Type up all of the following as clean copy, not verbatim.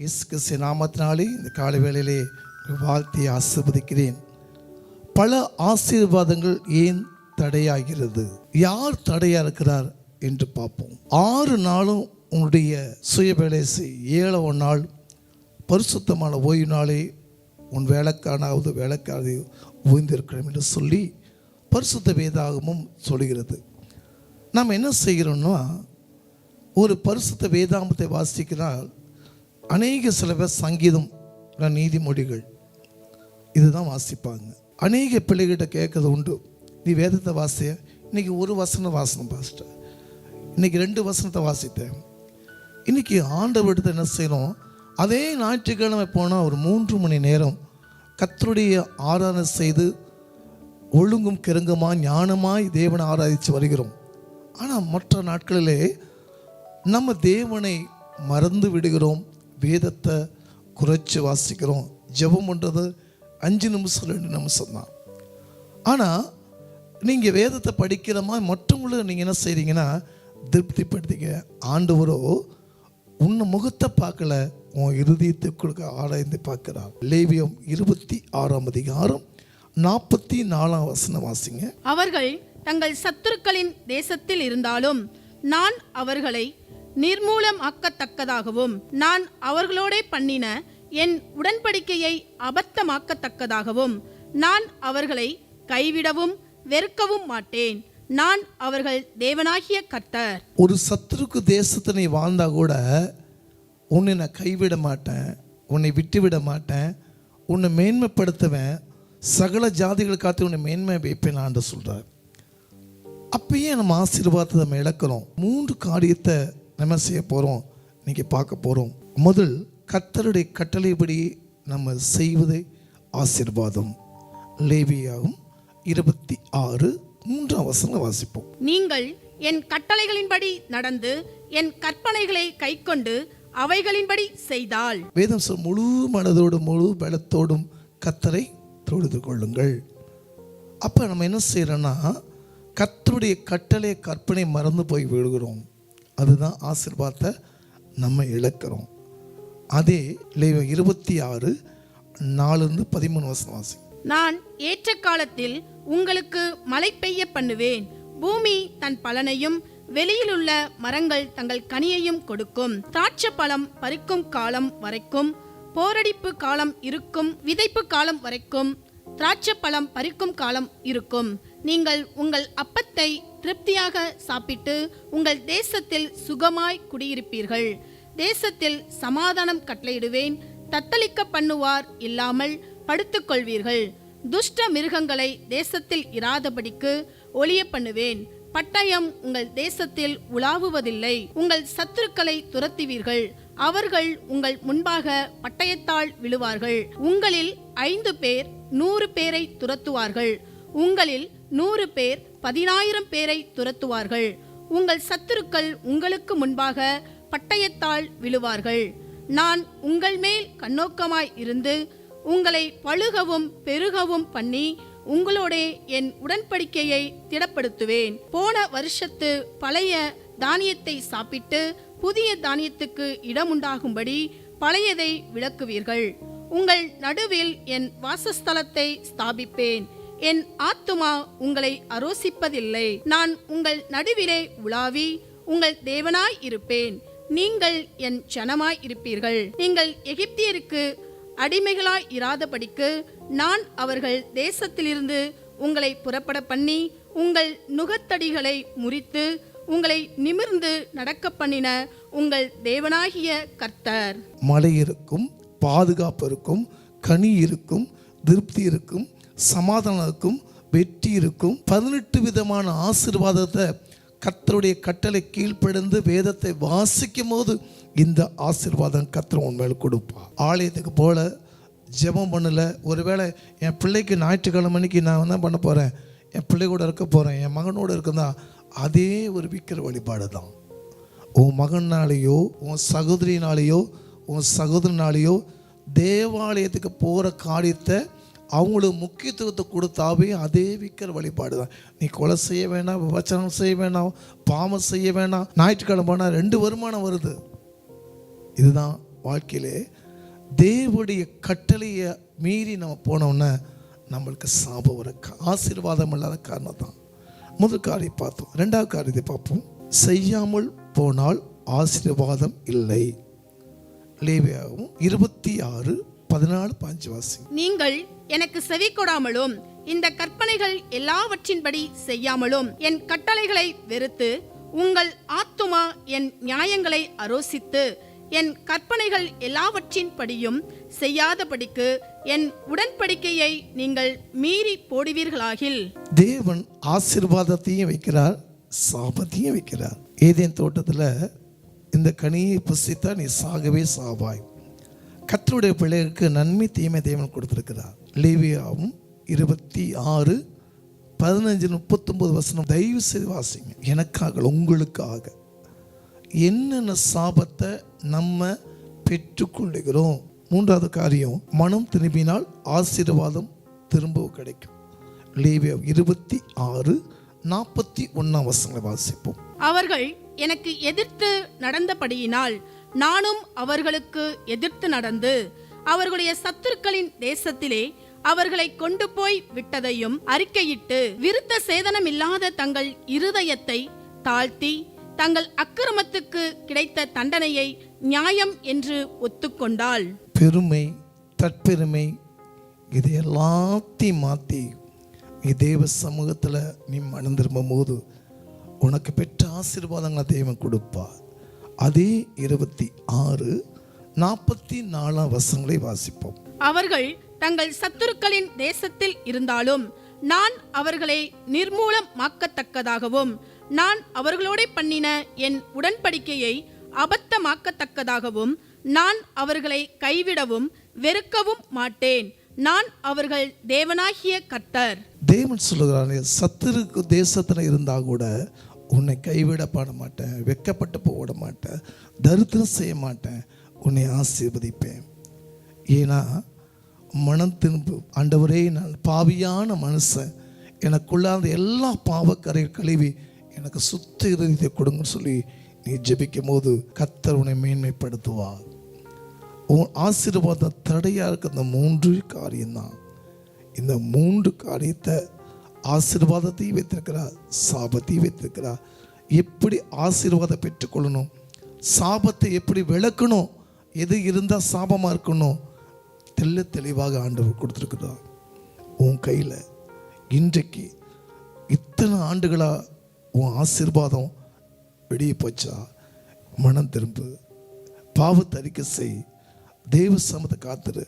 இயேசு கிறிஸ்து நாமத்தினாலே இந்த காலை வேளையிலே வாழ்த்தி ஆசீர்வதிக்கிறேன். பல ஆசீர்வாதங்கள் ஏன் தடையாகிறது? யார் தடையா இருக்கிறார் என்று பார்ப்போம். 6 நாளும் உன்னுடைய சுய வேலை செய். 7வது நாள் பரிசுத்தமான ஓய்வு நாளே உன் வேலைக்கானாவது வேலைக்காவது ஓய்ந்திருக்கிறோம் என்று சொல்லி பரிசுத்த வேதாகமும் சொல்கிறது. நாம் என்ன செய்கிறோம்னா, ஒரு பரிசுத்த வேதாகமத்தை வாசிக்கிறால் சில பேர் சங்கீதம், நீதிமொழிகள் இதுதான் வாசிப்பாங்க. அநேக பிள்ளைகிட்ட கேட்கறது உண்டு, நீ வேதத்தை வாசிய, இன்னைக்கு ஒரு வசனம் வாசனம் பாஸ்டர், இன்னைக்கு 2 வசனத்தை வாசித்தேன். இன்னைக்கு ஆண்டவரிடத்தை என்ன செய்யணும், அதே ஞாயிற்றுக்கிழமை போனால் ஒரு 3 மணி நேரம் கர்த்தருடைய ஆராதனை செய்து ஒழுங்கும் கிறங்குமாய் ஞானமாய் தேவனை ஆராதித்து வருகிறோம். ஆனால் மற்ற நாட்களிலே நம்ம தேவனை மறந்து விடுகிறோம், வேதத்தை குறைச்சி வாசிக்கிறோம். ஜெபம் பண்ணுறது 5 நிமிஷம் 2 நிமிஷம் தான். ஆனால் நீங்கள் வேதத்தை படிக்கிறமா மற்றவங்களுக்கு நீங்கள் என்ன செய்கிறீங்கன்னா திருப்திப்படுத்திக்க. ஆண்டவரோ உன்னை முகத்தை பார்க்கல, உன் இருதயத்துக்குள்ள ஆராய்ந்து பார்க்கிறார். லேவியம் 26ஆம் அதிகாரம் 44ஆம் வசனம் வாசிங்க. அவர்கள் தங்கள் சத்துருக்களின் தேசத்தில் இருந்தாலும் நான் அவர்களை நிர்மூலமாக்கத்தக்கதாகவும் நான் அவர்களோட பண்ணின என் உடன்படிக்கையை அபத்தமாக்கத்தக்கதாகவும் நான் அவர்களை கைவிடவும் வெறுக்கவும் மாட்டேன். நான் அவர்கள் தேவனாகிய கர்த்தர். ஒரு சத்துருக்கு தேசத்தை நீ வாழ்ந்தா கூட உன்னை நான் கைவிட மாட்டேன், உன்னை விட்டுவிட மாட்டேன், உன்னை மேன்மைப்படுத்துவேன், சகல ஜாதிகள் காத்து உன்னை மேன்மை வைப்பேன் ஆண்டு சொல்கிறார். அப்பயே நம்ம ஆசீர்வாதத்தை நம்ம இழக்கிறோம். 3 காரியத்தை நம்ம செய்ய போகிறோம், இன்றைக்கி பார்க்க போகிறோம். முதல், கர்த்தருடைய கட்டளைப்படி நம்ம செய்வதே ஆசீர்வாதம். லேவியாகும் 26:3 வசனம் வாசிப்போம். நீங்கள் என் கட்டளைகளின்படி நடந்து என் கற்பனைகளை கைக்கொண்டு அவைகளின்படி செய்தால். வேதம் சொல், முழு மனதோடும் முழு பலத்தோடும் கர்த்தரை தொழுது கொள்ளுங்கள். அப்போ நம்ம என்ன செய்யறோம்னா, கர்த்தருடைய கட்டளை கற்பனை மறந்து போய் விடுகிறோம். அதுதான் ஆசீர்வாதத்தை நம்ம இழக்கிறோம். அதே லேவியம் 26:4-13 வசனம் வாசி. நான் ஏற்ற காலத்தில் உங்களுக்கு மழை பெய்ய பண்ணுவேன், பூமி தன் பலனையும் வெளியிலுள்ள மரங்கள் தங்கள் கனியையும் கொடுக்கும். திராட்சை பழம் பறிக்கும் காலம் வரைக்கும் போரடிப்பு காலம் இருக்கும், விதைப்பு காலம் வரைக்கும் திராட்சை பழம் பறிக்கும் காலம் இருக்கும். நீங்கள் உங்கள் அப்பத்தை திருப்தியாக சாப்பிட்டு உங்கள் தேசத்தில் சுகமாய் குடியிருப்பீர்கள். தேசத்தில் சமாதானம் கட்டளையிடுவேன், தத்தளிக்க பண்ணுவார் இல்லாமல் படுத்துக்கொள்வீர்கள். துஷ்ட மிருகங்களை தேசத்தில் இராதபடிக்கு ஒளிய பண்ணுவேன். பட்டயம் உங்கள் தேசத்தில் உலாவுவதில்லை. உங்கள் சத்துருக்களை துரத்துவீர்கள், அவர்கள் உங்கள் முன்பாக பட்டயத்தால் விழுவார்கள். உங்களில் 5 பேர் 100 பேரை துரத்துவார்கள், உங்களில் 100 பேர் 10,000 பேரை துரத்துவார்கள். உங்கள் சத்துருக்கள் உங்களுக்கு முன்பாக பட்டயத்தால் விழுவார்கள். நான் உங்கள் மேல் கண்ணோக்கமாய் இருந்து உங்களை பழுகவும் பெருகவும் பண்ணி உங்களோட என் உடன்படிக்கையை திடப்படுத்துவேன். போன வருஷத்து பழைய தானியத்தை சாப்பிட்டு புதிய தானியத்துக்கு இடமுண்டாகும்படி பழையதை விலக்குவீர்கள். உங்கள் நடுவில் என் வாசஸ்தலத்தை ஸ்தாபிப்பேன். என் ஆத்துமா உங்களை அரோசிப்பதில்லை. நான் உங்கள் நடுவிலே உலாவி உங்கள் தேவனாய் இருப்பேன். நீங்கள் என் ஜனமாய் இருப்பீர்கள். நீங்கள் எகிப்தியருக்கு அடிமைகளாய் இராதபடிக்கு நான் அவர்கள் தேசத்திலிருந்து உங்களை புறப்பட பண்ணி உங்கள் நுகத்தடிகளை முறித்து உங்களை நிமிர்ந்து நடக்க பண்ணின உங்கள் தேவனாகிய கர்த்தர். மழை இருக்கும், பாதுகாப்பு இருக்கும், கனி இருக்கும், திருப்தி இருக்கும், சமாதானம் இருக்கும், வெற்றி இருக்கும். 18 விதமான ஆசீர்வாதத்தை கர்த்தருடைய கட்டளை கீழ்ப்படிந்து வேதத்தை வாசிக்கும் போது இந்த ஆசீர்வாதம் கர்த்தர் உன் மேல் கொடுப்பா. ஆலயத்துக்கு போல ஜெபம் பண்ணல, ஒருவேளை என் பிள்ளைக்கு ஞாயிற்றுக்கிழமை அன்னைக்கு நான் என்ன பண்ண போகிறேன், என் பிள்ளை கூட இருக்க போகிறேன், என் மகனோடு இருக்குதா, அதே ஒரு விக்கிர வழிபாடு தான். உன் மகனாலேயோ உன் சகோதரினாலேயோ உன் சகோதரனாலேயோ தேவாலயத்துக்கு போகிற காரியத்தை அவங்களுக்கு முக்கியத்துவத்தை கொடுத்தாவே அதே விக்கிர வழிபாடு தான். நீ கொலை செய்ய வேணாம், விபச்சாரம் செய்ய வேணாம், பாவம் செய்ய வேணாம், ஞாயிற்றுக்கிழமை போனால் 2 வருமானம் வருது. இதுதான் வாழ்க்கையிலே தேவனுடைய கட்டளையை மீறி நம்ம போனோம்னா நம்மளுக்கு சாபம் வர ஆசீர்வாதம் இல்லாத காரணம் தான். முதல் காரியம் பார்த்தோம். ரெண்டாவது காரியத்தை பார்ப்போம். செய்யாமல் போனால் ஆசீர்வாதம் இல்லை. லேவியாவும் 26:14-15 வாசி. நீங்கள் எனக்கு செவி கொடாமலும் இந்த கற்பனைகள் எல்லாவற்றின்படி செய்யாமலும் என் கட்டளைகளை வெறுத்து உங்கள் ஆத்துமா என் நியாயங்களை அரோசித்து என் கற்பனைகள் எல்லாவற்றின்படியும் செய்யாதபடிக்கு என் உடன்படிக்கையை நீங்கள் மீறி போடுவீர்களாகில். தேவன் ஆசீர்வாதத்தையும் வைக்கிறார், சாபத்தையும் வைக்கிறார். ஏதேன் தோட்டத்தில் இந்த கனியை புசித்தா நீ சாகவே சாவாய். கர்த்தருடைய பிள்ளைகளுக்கு நன்மை தீமை தேவன் கொடுத்திருக்கிறார். லேவியாவும் 26:15-39 வசனம் தயவு செய்து வாசிங்க. எனக்காக உங்களுக்காக என்னென்ன சாபத்தை நம்ம பெற்றுக்கொள்ளுகிறோம். மூன்றாவது காரியம், மனம் திரும்பினால் ஆசீர்வாதம் திரும்ப கிடைக்கும். லேவியா 26:41 வசனங்களை வாசிப்போம். அவர்கள் எனக்கு எதிர்த்து நடந்தபடியினால் நானும் அவர்களுக்கு எதிர்த்து நடந்து அவர்களுடைய சத்துருக்களின் தேசத்திலே அவர்களை கொண்டு போய் விட்டதையும் அறிக்கையிட்டு விருத்த சேதனமில்லாத தங்கள் இருதயத்தை தாழ்த்தி தங்கள் அக்கிரமத்துக்கு கிடைத்த தண்டனையை நியாயம் என்று ஒத்துக்கொண்டாள். பெருமை, தற்பெருமை, இது எல்லாத்தையும் மாற்றி நீ தேவ சமூகத்தில் நீ மனம் திரும்பும் போது உனக்கு பெற்ற ஆசீர்வாதங்களை தேவன் கொடுப்பா. அதே 26:44 வசனங்களை வாசிப்போம். அவர்கள் தங்கள் சத்துருக்களின் தேசத்தில் இருந்தாலும் நான் அவர்களை நிர்மூலமாக்கத்தக்கதாகவும் நான் அவர்களோட பண்ணின என் உடன்படிக்கையை அபத்தமாக்கத்தக்கதாகவும் நான் அவர்களை கைவிடவும் வெறுக்கவும் மாட்டேன். நான் அவர்கள் தேவனாகிய கர்த்தர். தேவன் சொல்லுகிறானே, சத்துருக்கு தேசத்தில் இருந்தா கூட உன்னை கைவிட பாட மாட்டேன், வெக்கப்பட்டு போட மாட்டேன், தரித்திரம் செய்ய மாட்டேன், உன்னை ஆசீர்வதிப்பேன். ஏன்னா மனம் திரும்பு ஆண்டவரே, நான் பாவியான மனுஷன், எனக்குள்ளாத எல்லா பாவக்கரை கழுவி எனக்கு சுத்த இருதயத்தை கொடுங்கன்னு சொல்லி நீ ஜெபிக்கும் போது கர்த்தர் உன்னை மேன்மைப்படுத்துவார். உன் ஆசீர்வாதம் தடையாக இருக்க இந்த 3 காரியம்தான். இந்த 3 காரியத்தை ஆசீர்வாதத்தையும் வைத்திருக்கிறார், சாபத்தையும் வைத்திருக்கிறார். எப்படி ஆசீர்வாதம் பெற்றுக்கொள்ளணும், சாபத்தை எப்படி விளக்கணும், எது இருந்தால் சாபமாக இருக்கணும், தெளிவாக ஆண்டவர் கொடுத்துருக்கிறார் உன் கையில். இன்றைக்கு இத்தனை ஆண்டுகளாக உன் ஆசீர்வாதம் வெளியே போச்சா? மனம் திரும்பு, பாவத்தை அறிக்கை செய், தேவ சமத்தை காத்துரு.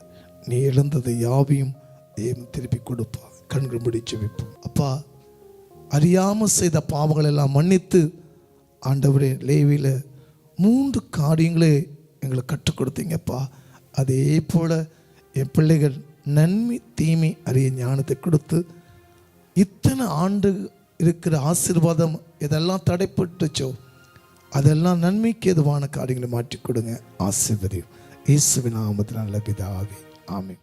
நீ இழந்ததை யாவையும் தேவன் திருப்பி கொடுப்பா. கண்கள் முடிச்சு வைப்போம். அப்பா, அறியாமல் செய்த பாவங்கள் எல்லாம் மன்னித்து ஆண்டவரே, லேவியில் 3 காரியங்களே எங்களுக்கு கற்றுக் கொடுத்தீங்கப்பா. அதே போல் என் பிள்ளைகள் நன்மை தீமை அறிய ஞானத்தை கொடுத்து இத்தனை ஆண்டு இருக்கிற ஆசீர்வாதம் எதெல்லாம் தடைப்பட்டுச்சோ அதெல்லாம் நன்மைக்கு எதுவான காரியங்களை மாற்றி கொடுங்க. ஆசீர்வதியும். இயேசுவின் நாமத்தில் நல்ல பிதாவே, ஆமென்.